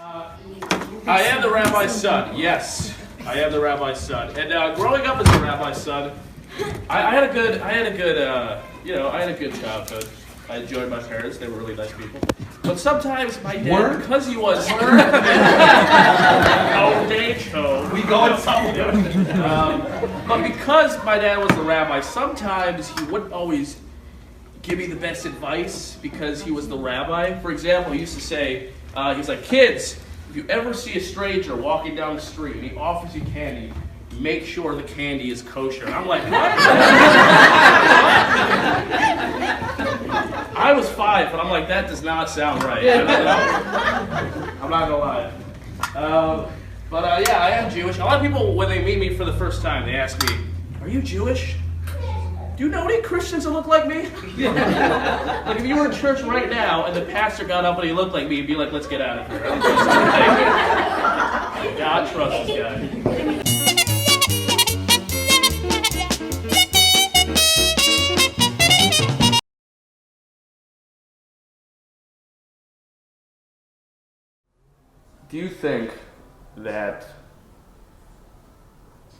I am the rabbi's son. Yes, I am the rabbi's son. And growing up as a rabbi's son, I had a good childhood. I enjoyed my parents; they were really nice people. But sometimes my dad, because he was we going somewhere. But because my dad was the rabbi, sometimes he wouldn't always give me the best advice because he was the rabbi. For example, he used to say, he's like, kids, if you ever see a stranger walking down the street and he offers you candy, make sure the candy is kosher. And I'm like, what? I was 5, but I'm like, that does not sound right. I'm not gonna lie. But I am Jewish. A lot of people, when they meet me for the first time, they ask me, are you Jewish? Do you know any Christians that look like me? Like if you were in church right now and the pastor got up and he looked like me, he'd be like, let's get out of here. God trust this guy. Do you think that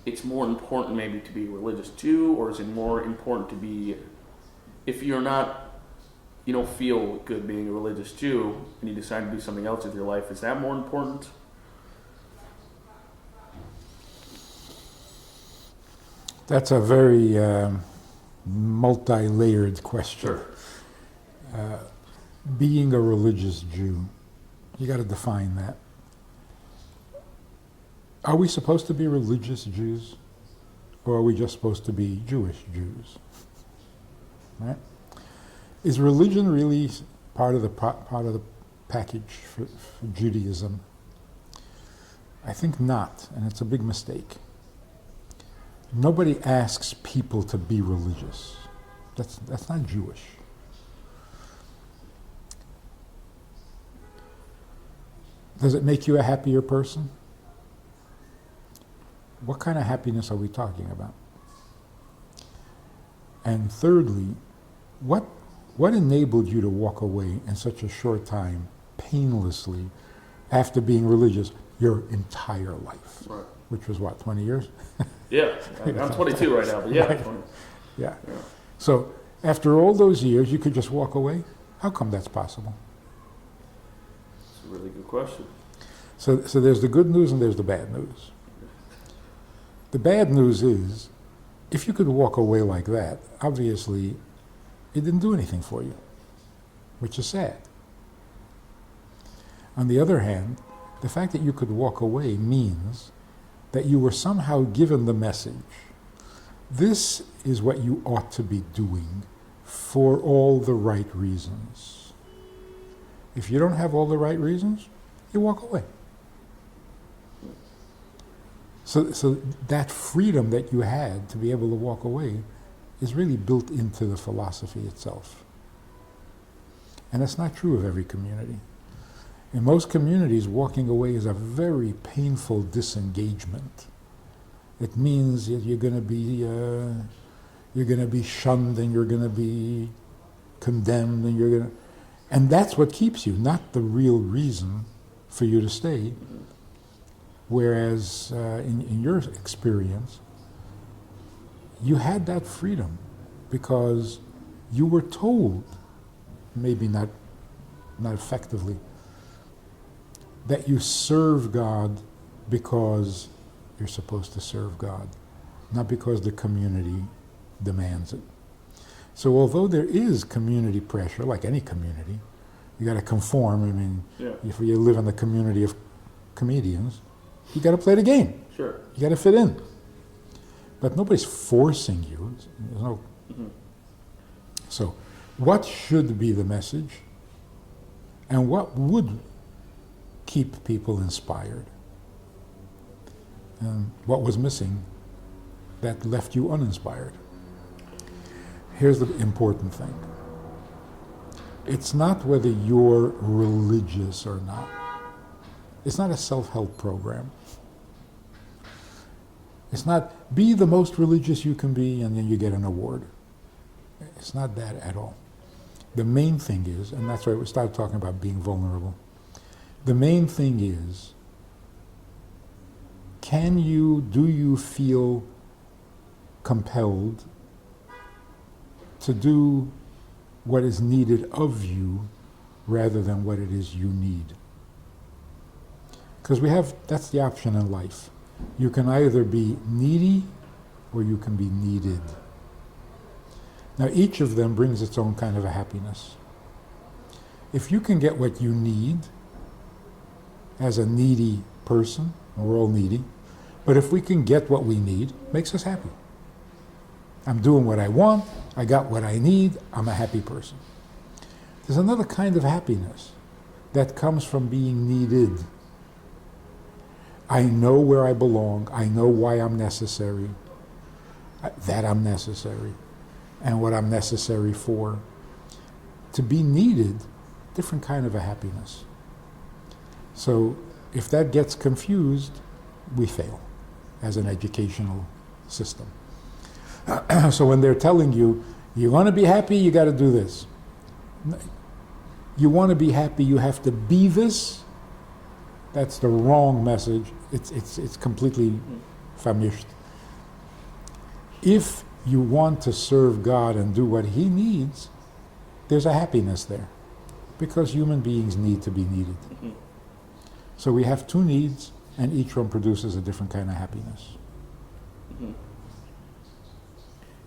it's more important maybe to be a religious Jew, or is it more important to be, if you're not, you don't feel good being a religious Jew and you decide to do something else with your life, is that more important? That's a very multi-layered question. Sure. Being a religious Jew, you got to define that. Are we supposed to be religious Jews, or are we just supposed to be Jewish Jews? Right? Is religion really part of the package for Judaism? I think not, and it's a big mistake. Nobody asks people to be religious. That's not Jewish. Does it make you a happier person? What kind of happiness are we talking about? And thirdly, what enabled you to walk away in such a short time, painlessly, after being religious your entire life? Right. Which was what, 20 years? Yeah, I'm 22 right now, but yeah. Right. Yeah. So after all those years, you could just walk away? How come that's possible? It's a really good question. So there's the good news and there's the bad news. The bad news is, if you could walk away like that, obviously it didn't do anything for you, which is sad. On the other hand, the fact that you could walk away means that you were somehow given the message, this is what you ought to be doing for all the right reasons. If you don't have all the right reasons, you walk away. So that freedom that you had to be able to walk away is really built into the philosophy itself. And that's not true of every community. In most communities, walking away is a very painful disengagement. It means that you're going to be shunned, and you're going to be condemned, and that's what keeps you, not the real reason for you to stay. Whereas in your experience, you had that freedom because you were told, maybe not effectively, that you serve God because you're supposed to serve God, not because the community demands it. So although there is community pressure, like any community, you got to conform. I mean, if you live in the community of comedians, you got to play the game. Sure. You got to fit in. But nobody's forcing you. There's no. Mm-hmm. So, what should be the message, and what would keep people inspired? And what was missing that left you uninspired? Here's the important thing. It's not whether you're religious or not. It's not a self-help program. It's not be the most religious you can be and then you get an award. It's not that at all. The main thing is, and that's why we started talking about being vulnerable, The main thing is, do you feel compelled to do what is needed of you rather than what it is you need? Because that's the option in life. You can either be needy or you can be needed. Now each of them brings its own kind of a happiness. If you can get what you need as a needy person, and we're all needy, but if we can get what we need, it makes us happy. I'm doing what I want, I got what I need, I'm a happy person. There's another kind of happiness that comes from being needed. I know where I belong, I know why I'm necessary, that I'm necessary, and what I'm necessary for. To be needed, different kind of a happiness. So if that gets confused, we fail as an educational system. So when they're telling you, you want to be happy, you got to do this. You want to be happy, you have to be this. That's the wrong message. It's completely famished. If you want to serve God and do what He needs, there's a happiness there, because human beings need to be needed. So we have two needs, and each one produces a different kind of happiness.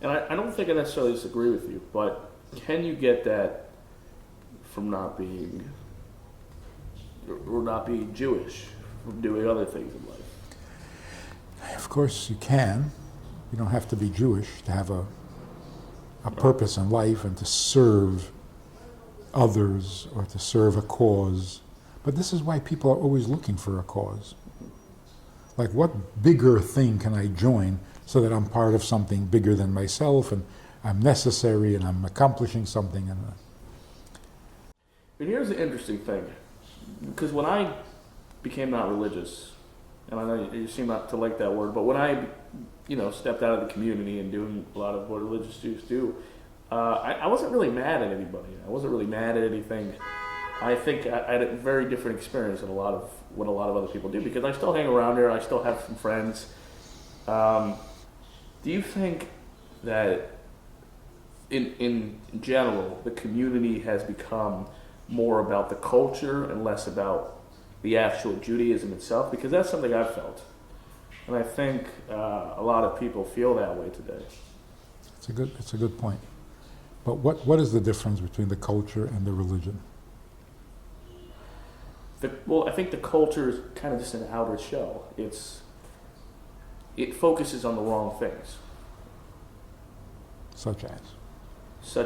And I don't think I necessarily disagree with you, but can you get that from not being Jewish, from doing other things in life? Of course you can. You don't have to be Jewish to have a purpose in life and to serve others or to serve a cause. But this is why people are always looking for a cause. Like, what bigger thing can I join so that I'm part of something bigger than myself and I'm necessary and I'm accomplishing something? And here's the interesting thing. Because when I became not religious, and I know you seem not to like that word, but when I, stepped out of the community and doing a lot of what religious Jews do, I wasn't really mad at anybody. I wasn't really mad at anything. I think I had a very different experience than what a lot of other people do, because I still hang around here. I still have some friends. Do you think that in general the community has become more about the culture and less about the actual Judaism itself? Because that's something I've felt, and I think a lot of people feel that way today. It's a good point. But what is the difference between the culture and the religion? I think the culture is kind of just an outer shell. It focuses on the wrong things. Such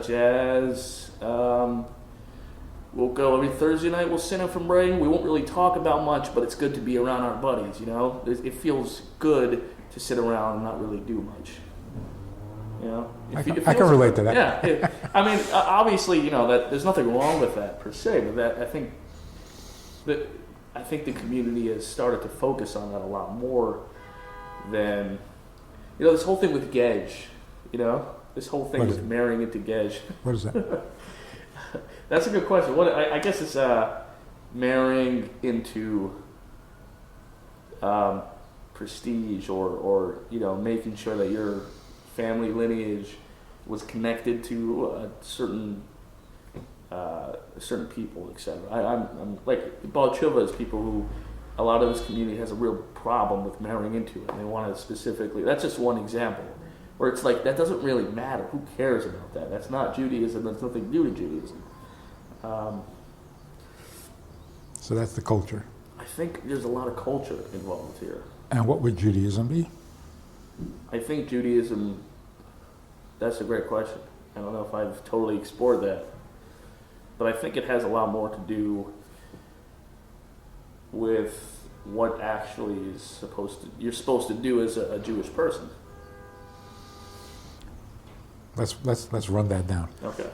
as, we'll go every Thursday night, we'll sit in from rain. We won't really talk about much, but it's good to be around our buddies, It feels good to sit around and not really do much. I can relate to that. Yeah. I mean, obviously, that there's nothing wrong with that per se, but that I think the community has started to focus on that a lot more than, this whole thing with Gej, this whole thing with marrying into Gej. What is that? That's a good question. I guess it's marrying into prestige, or making sure that your family lineage was connected to certain people, etc. I'm like Baal Tshuva is people who a lot of this community has a real problem with marrying into it, and they want to specifically. That's just one example where it's like that doesn't really matter. Who cares about that? That's not Judaism. That's nothing to do with Judaism. So that's the culture. I think there's a lot of culture involved here. And what would Judaism be? I think Judaism. That's a great question. I don't know if I've totally explored that. But I think it has a lot more to do with what actually you're supposed to do as a Jewish person. Let's run that down. Okay.